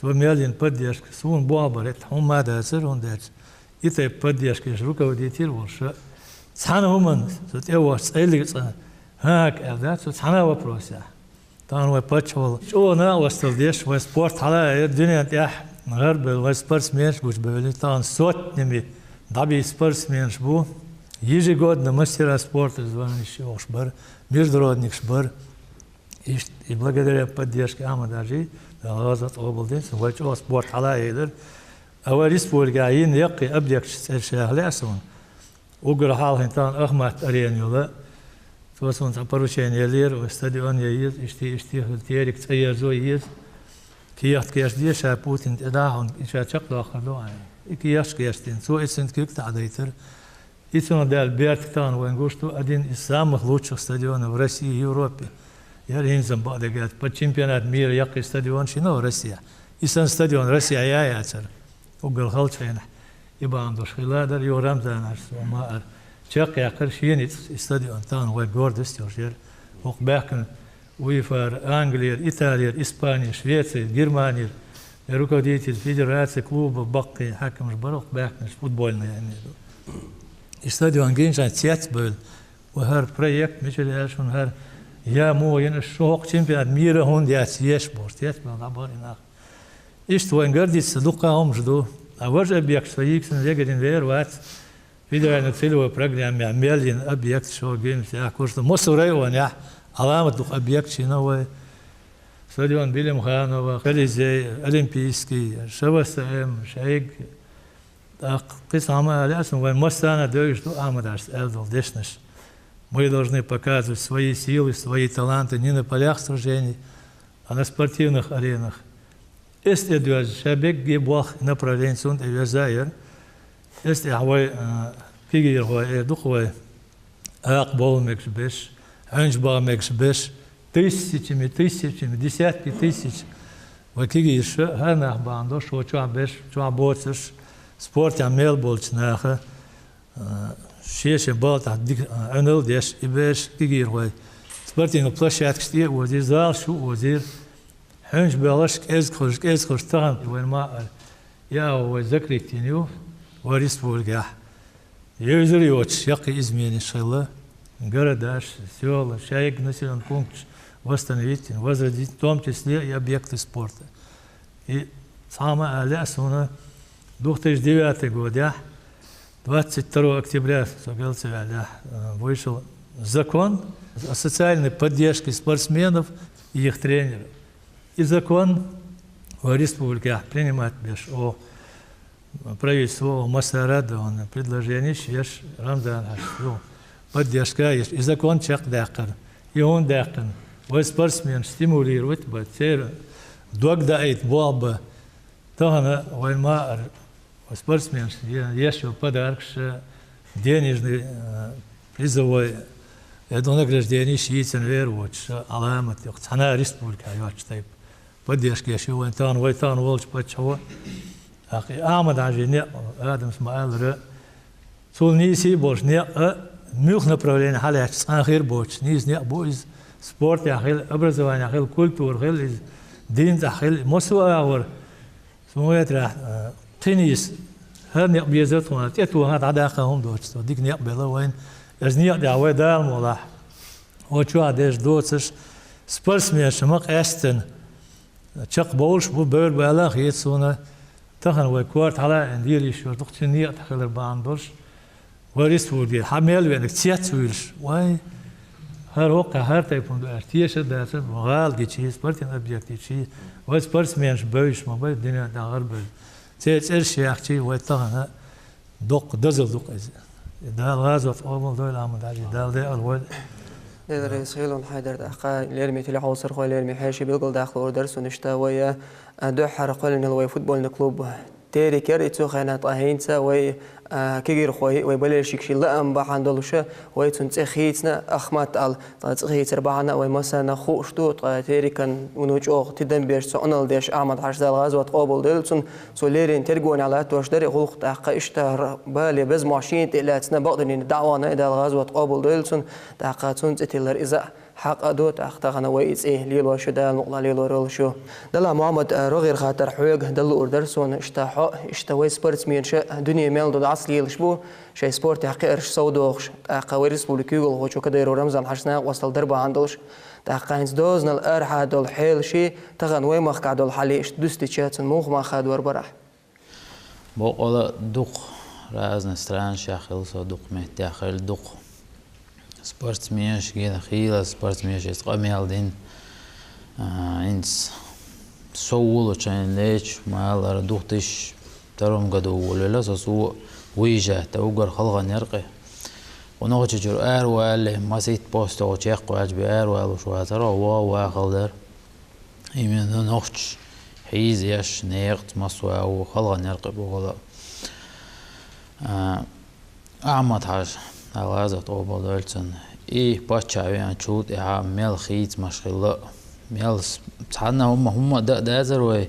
Сво мелин поддержка, свон бабарет, он мадасер, он дать. И ты поддержка, еш руководитель, воша. Цана уман, сот эваш, цейлица, хак, элдат, сот цана вопроса. Там вой почвал. Что на востал деш, вой спорт, хала, дюня тях, غرب спортсменш буш были, там сотнями даби спортсменш бу. Ежегодно мастера спорта званый шбар, международных шбар. И благодаря поддержке Ахмада Хаджи, Азат облденс, вой спорт хала эдер. А республика ин яқи объект шахлясон. Угр хал хинтан Ахмад Аренюла. توصلون تبروشين يلير واستديون ييز اشتي تيرك تيرزو ييز كياخت كياش دي شابوتين اداهون إشا شقلو آخر كياش كياشتين سو اسنت كيك تعديتر إسون دال بيرتكتان وينغوشتو أدين إسلام لوتشو استديون в России и Европе. Я ринзам бадегат по чемпионат мира яқи стадион шино Россия. Исан стадион Россия яяцер. Угл халчайна. Ибан дош хиладер ё рамзанаш маар. شاق يعقل شيء استديون تان ويجورد استيرجر وقباكن ويفر أنجلير إيطاليا إسبانيا شويسريا جرمانيا руководитель федерации клуба Бакки حكم جبروق باكن فوتبولنا يعني استديون جينشان تيات بول وهر بروجكت مثل هالشون هر يا مو ين الشوق چمبيونات ميرا هون ديات يش بورت يات بول عبارنا إيش توين جردي صدقهم جدو أوجه بيكس فيكسن يجرين غير وات فيديو целевой программе Амелин объект шо геймс курс Мосурей он я аламат объект чиновый стадион Билимханова Колизей Олимпийский ШВСМ Шейк так قسمة лесом вон мостана даешь до Амадаш Элдол дешнеш. Мы должны показывать свои силы, свои таланты не на полях сражений, а на спортивных аренах. Если дуаж шабек гибах направление сунд и вязайер Este هواي كيجي هواي دخوي أقبل مكسبش عنجبا مكسبش тысячами десятки тысяч وكيجي يش هنا باندو شو بش شو بوتش سبورت عمل بولشناخه شيش بالت عنل ديش يبش كيجي هواي سبورتين بلاشات كتير وزير زال شو وزير حنج بالش كيز خش تغم وين ما يا هو ذكري تنيو وريسبولكا يوزريوتش يقي измены إن شاء الله города, села, шайк населенный пункт восстановить, возродить, в том числе и объекты спорта. И самое главное, 2009 год, 22 октября, вышел закон о социальной поддержке спортсменов и их тренеров. И закон о республике принимает о правительство Масарада, он предложение шеш Рамзан Хашду. Поддержка есть. И закон чак дакар. И он дакар. Вот спортсмен стимулирует, батер, догдает болба. Тогда войма спортсмен есть подарок, денежный призовой. Это награждение шиитен верует, аламат. Она республика, я считаю. Поддержка есть. Войтан волч почему. أخي أحمد Хаджи آدم اسماعيل سول نيسي بوش ميخ направление حالة آخر بوش نيس بوش سبورت آخر образование آخر كولتور آخر دين آخر مسوا آخر سمويت راح تنيس هر بيزتهم تيتو هاد عداقهم دوش ديك بلا وين أزنيق دعوة دال مولاح وشو عداش دوتش سبورتسمن شمق أستن شق بولش بول بلا خيت سونا تخن وكوارت على انديلي شو دكتور نية تخلر باندوش وريست ودي حمل وينك تيات ويلش واي هر وقع هر تيفون ارتيش دات مغال دي شيء سبورتين ابجكت شيء واي سبورتس مينش بوش ما بي الدنيا دا غرب تيت ارش يا اختي واي طغنا دق دزل دق از دا غازوت اول دول عمل علي دا دي اول
رئيس هيلون حيدر دقا ليرمي تلي حوصر خوي ليرمي حاشي بيقول داخل اوردرس ونشتا ويا دو حرقول ان الوي فوتبول كلوب تيري كير تو خينا طاهينتا وي كيغير خوي وي بلشيك شي لام بحاندلوشا وي تنتخيتنا اخمات ال تخيت ربعنا وي مثلا خوشتو تيري كان ونوجو تدن بيش سونال ديش احمد حاج دال غازوات قابل دلتون سوليرين ترجون على توش دري غلق دقا اشتهر بالي بز ماشين تلاتنا بقدن دعوانا دال غازوات قابل دلتون دقا تنتتلر اذا حق دوت أختغنا ويس ليلو شو دا نقطة ليلو رول شو دلا محمد رغير خاطر حوج دل أوردرسون اشتوي سبورتس مين شا دنيا ميل دو عصلي يلشبو شيء سبورت حقير صودوخش قوارس بولكيول هو شو كده رمزان حشنا وصل دربا عندلش تاقينز دوزنا الأرحى دول حيل شيء تغن ويمخ قعدول حليش دوستي شاتن موخ ما خاد وربرح
بقول دق رازنا ستران شاخل صو دق مهتاخل دق سبورتسمينش كده خيلة سبورتسمينش يستقمل دين إنس سوولو كان ليش ما الله ردوختش ترم قدو ولا سو ويجه توقر خلقا نرقي ونوجه جر أروال ما سيت بوست أو شيء قاعد بأروال وشو ترى وا خلدر يمين نوختش حيز يش نيرت مسوا أو خلقا نرقي بقولا أعمد حاجة هذا طوبة دولتن باتشاوي شوت ميل خيط مشغلة ميل صحنا هم دازر وي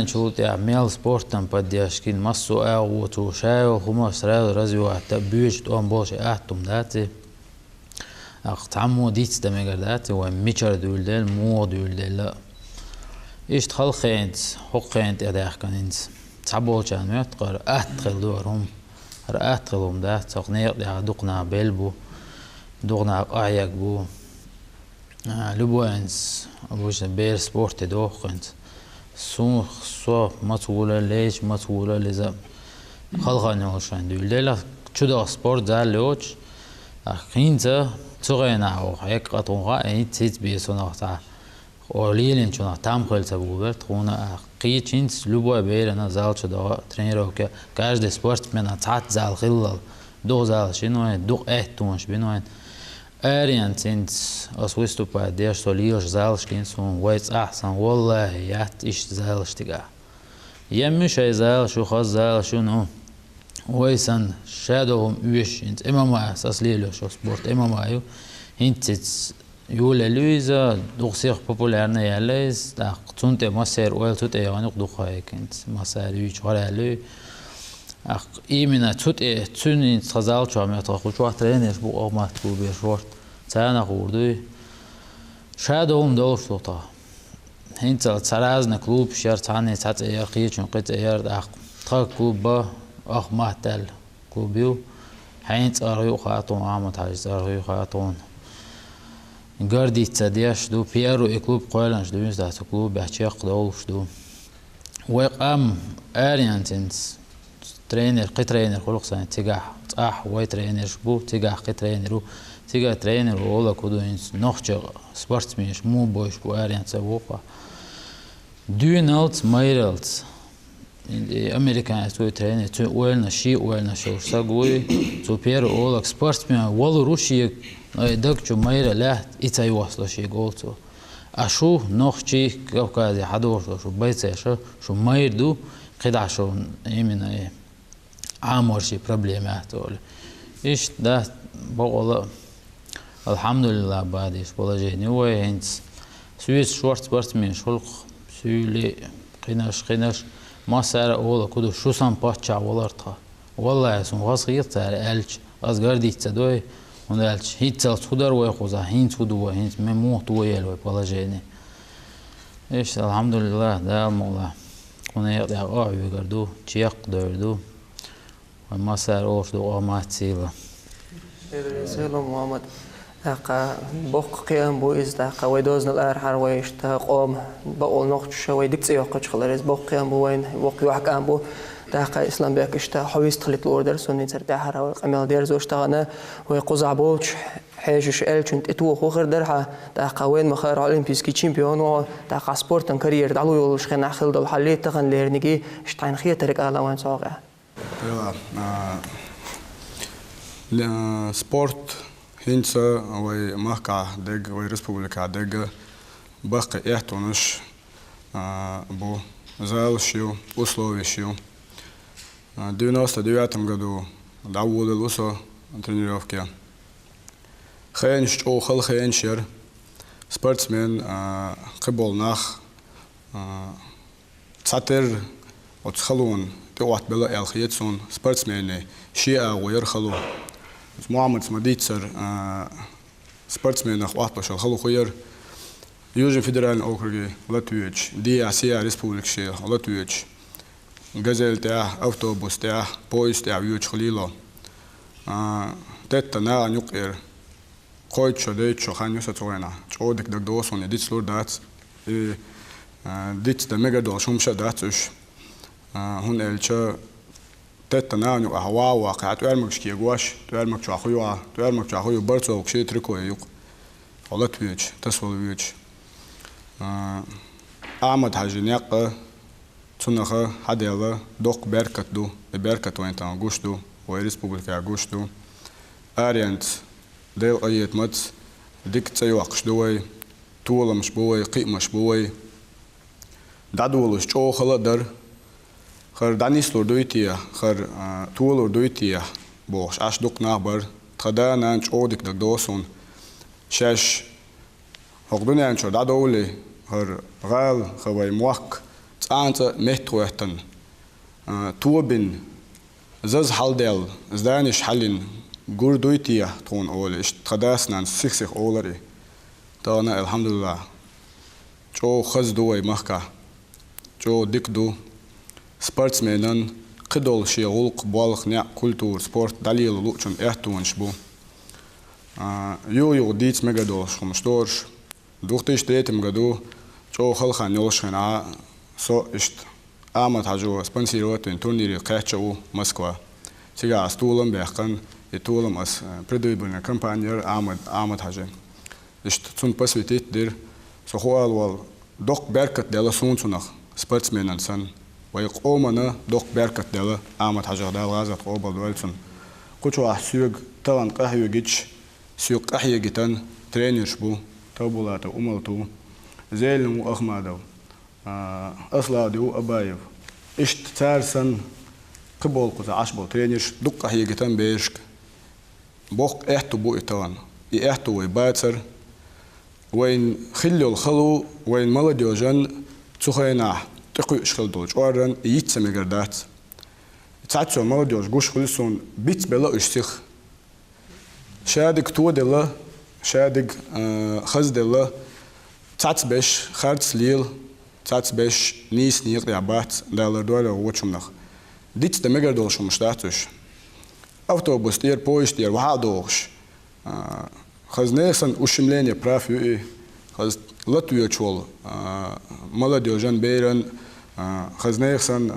شوت ميل سبورتن بدي أشكين مسو أو توشاو هم سراد رزيو تبيج توم بوش أحتم داتي تعمو ديت دمجر داتي وميشر دولدل مو دولدل لا إيش تخل خينت حقينت أداخ كنت تعبوا كان ميتقر أتخل دورهم رأت خلهم ده تقنية ده دقنا بلبو دقنا أعيق بو لبوانس أبوش بير سبورت دوخنت سو مطولة ليش مطولة لذا خلقنا وشان دول ده شو سبورت ده لوش أخينته تغينا أو هيك قطعة أي تيت بيسونا تاع قليلين شو تام خلص بقولت خونا قيتشينس لبوا بيرنا زال شو ترينيرو كاجد سبورت من تعت زال خلال دو زال شنو دو تونش بينوين أريان تنس أسويستو بعديش توليش زال شكينسون ويت أحسن والله يات إيش زال اشتقى يمش أي زال شو خاص زال شنو ويسن شادوهم ويش انت إما ما أساس ليلو شو سبورت إما ما أيو انت يولا لويزا دوغسيخ بوبولارنا ياليز دا قطونت ماسير ويل توت ايوانيق دوخاي كنت ماسير يوش غرالو إيمنا توت تونين تخزال شو عمي تخوش واحد ترينيش بو أغمات بو بيشورت تانا غوردوي شادوهم دولش دوطا هنت تسرازنا كلوب شير تاني تات ايار قيتشون قيت ايار دا تخاك كلوب با أغمات تال كلوبيو هنت أرغيو خاطون عامت حاجز أرغيو خاطون قردي تديش دو بيارو إكلوب قولنش دو ينزده كلوب بحشيق دولش دو ويقام أريانتنس ترينر قي ترينر خلق سنة تيجاح صح واي ترينر شبو تيجاح قي ترينرو تيجا ترينر وولا كودو ينس نخجة سبورت ميش مو بوش بو أريانت سووقا دونالد مايرلت أمريكان توي ترينر توي ويلنا شي ويلنا شو ساقوي تو بيارو أولك سبورت ميش والو روشي دكتور مايرة لا إتاي وصل شيء قلتو أشو نخشي كذا حدور شو بيت شو ماير دو قد شو يمنا عامر شيء بروبلمات ولا إيش ده بقول الحمد لله بعد إيش بقول جيني وين سويس شورت بارت من شلق سويلي قناش ما سعر أولا كده شو سام باتشا ولرتها والله اسم غصير تار ألش أزغردي تدوي ونالش هيتال تقدر ويخوزا هين تقدوا هين مموت ويلو بلاجيني إيش الحمد لله ده المولا كنا يقطع قاعد يقردو تيق دردو وما صار أوش دو ما تسيله
سلام محمد أقا بوق قيام بو إز أقا ويدوزن الأرحر ويشتا قوم بقول نقش شوي دكتي وقش خلاريز بوق قيام بو وين بوق يوحك أم بو داقة إسلام بيك إشتا حويست خليت الأوردر سوني تربيع حرا وقميل دير زوش تغانا ويقوز عبولش حيجش شنت إتوه خوخر درها داقة وين مخير أولمبيسكي تشامبيون وداقة سبورتن كارير دعلو يولش خينا خل دول حليت تغن ليرنيجي إشتاين خير ترك أهلا وين صاغة
سبورت هينسا وي مهكا دق وي ريسبوبليكا دق بقى إحتونش بو زالشيو условищу. В 99 году давулил усо тренировки. Хенч охал хенчер спортсмен кыболнах цатер от халун توات بلا الخيتسون спортсмены شيء غير خلو محمد مديتسر спортсменах وات بشل خلو خير Южный федеральный округ Латвич, Диасия республикши Латвич, газель теа, автобус теа, поезд теа вьюч хлило. Тетта на нюкер, койчо дейчо ханюса цоена, чодик даг досон, дит слур дац, дит да мегадол шумша дацуш, хун элчо тетта на нюк ахвауа, каат уэрмакшки ягуаш, туэрмак чахуя барцо окши трико юк, Латвич, тасвол вьюч. Ahmad Hajinyaqa Tsunaha Hadela Dok Berkatdu Berkatwentan Augustu ou República Augustu Ariant Del Ayet Mats Diktsayuaq Shduway Tuolam Shbuway Qima Shbuway Dadwolus Chohaladar Khar Danislur Duitia Khar Tuolur Duitia Bosh Ashduk Nahbar Tadanan Chodik Dagdosun Shash هقدوني أنشر دادولي هر غال خوي موك تانت مهتوهتن توبن زز حالدل زدانش حالين غردويتيا تون أول إش تقداسنا سيخ أولري تانا الحمد لله جو خز دوي مخكا جو ديك دو سبورتسمنن قدول شي غلق بالغ نع كولتور سبورت دليل لوتشن احتوان شبو يو ديت ميجادول شمشتورش В 2003 году Чо Халхан Нёлшина со ишт Ахмад Хаджу спонсировать турнире Кэчоу Москва. Сега стулом бяхан и тулом as предвыборная кампания Ахмад Хаджи. Ишт цун посвятить дир сохуалвал док беркат дела сунцунах спортсменан сан. Вайк омана док беркат дела Ахмад Хаджи дал газат обал дуэльцун. Кучу ахсюг талан кахюгич сюг ахьегитан тренер шбу. Табулата умалту зейлему ахмадов асладу абаев ишт царсан кыболку за ашбол тренерш дукка хигетан бешк бок эхту бу итан и эхту вай бацар вайн хиллол халу вайн молодежан цухайна тыкы шхылдол чоран итсемегердат цацо молодежь гуш хылсон бит бела ишсих шадик tudela شادق خزد الله تعتبش خارج ليل تعتبش نيس نيق يعبات دالر دوله وشمنخ ديت تمجر دول شو مشتاتش أوتوبوس تير بويش تير وهادوش خزنيسن وشمليني برافيو خز لطوية شول молодежан бейрен خزنيسن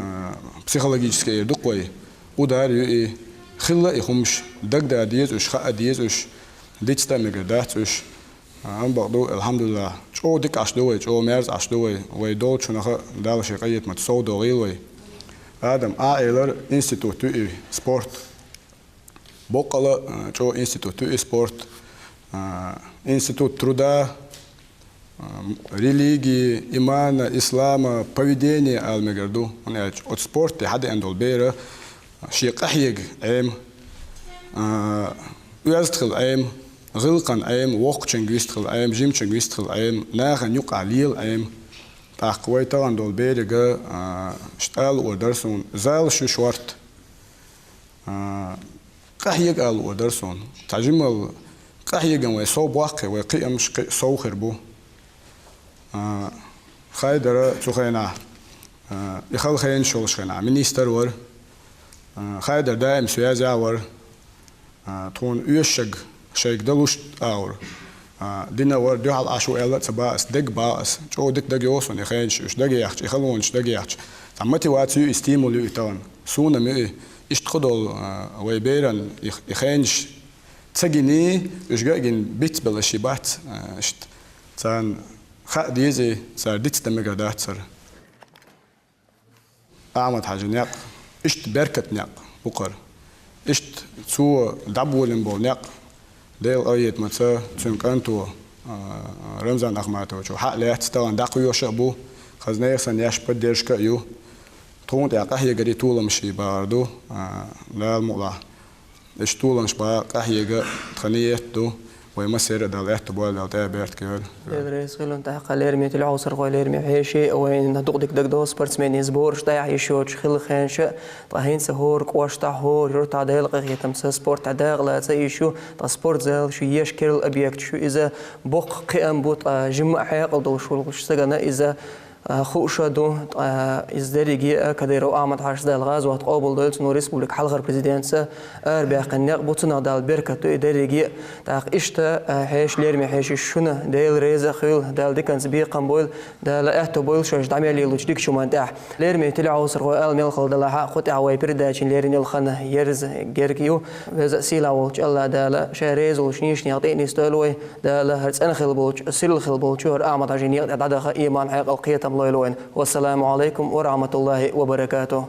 психологические дукой ударю и خلا يخمش دقدا ديز وش خا ديز وش ديت ستاميجر داتش أنا برضو الحمد لله شو ديك أشدوي شو ميرز أشدوي ويدول شو نخ دال شقية متصود دوغيلوي آدم آيلر إنستيتوت سبورت بقلا شو إنستيتوت سبورت إنستيتوت труда религии имана إسلام поведение المجردو أنا от спорт هذا عندول بيرة شيء قحيق عام ويستخل عام غلقن عام وقتشن ويستخل عام جيمشن ويستخل عام ناخن يقع ليل عام تحقوي طبعا دول بيرجا اشتغل ودرسون زال شو شورت قحيق قال ودرسون تجمل قحيق ويصوب واقع ويقيم مش صوخر بو خايدر تخينا يخل خين شغل شغنا منيستر ور خايدر دائم سيازا ور تون يشج شيك دلوش اور دينا ور دو على عشو إلا تباس دق باس شو دق دق يوصل يخينش وش دق يحش يخلونش دق يحش تمتي واتسيو استيمولو يتان سونا مي اشتخدل ويبيرن يخينش تسجني يشجعين بيت بالشيبات اشت سان خا ديزي صار ديت تمجدات صار أعمد حاجة نيق اشت بركة نيق بقر اشت سو دبولن بول نيق ديل أيد متى تسمك أنتو رمزان أخماتو شو حق ليه تستوان دقيو شابو خزنا يخسن ياش بديرش كأيو تون تيقه يجري طول مشي باردو لا الموضوع إيش طول مش بقى قهية تخنيه دو ويمسير دالات بول دالتا بيرت كيل.
الرئيس قالوا أنت حق ليرمي تلعوصر قال ليرمي حيشي وين دقدك دقدو سبورتسمان يزبور شتاع يشوش خل خانش طاهين سهور قواش تحور يرت عدال قهية تمس سبورت عداغ لا تيشو تا سبورت زال شو يشكل الأبيكت شو إذا بق قيم بوت جمع حياق دو شو سجنا إذا خوشة دو إزداريجي كديرو أحمد حارس دال غاز وتقابل دولت نو ريسبوليك حلغر بريزيدنسا أربع قناق بوتنا دال بركة تو إداريجي تاق إشتا حيش ليرمي حيش شنا دال ريزا خيل دال ديكنز بي قنبول دال أهتو بول شوش دعمي لي لوجديك شو مانتاح ليرمي تلعو سرقو آل ميلخل دال حق خط عواي برداشين ليرني الخنا يرز جيركيو وزا سيلا ووش الله دال شاريز وشنيش نيعطيني ستولوي دال هرس أنا خلبوش سيل خلبوش شهر أحمد عجيني عدد إيمان حق القيتم والسلام عليكم ورحمة الله وبركاته.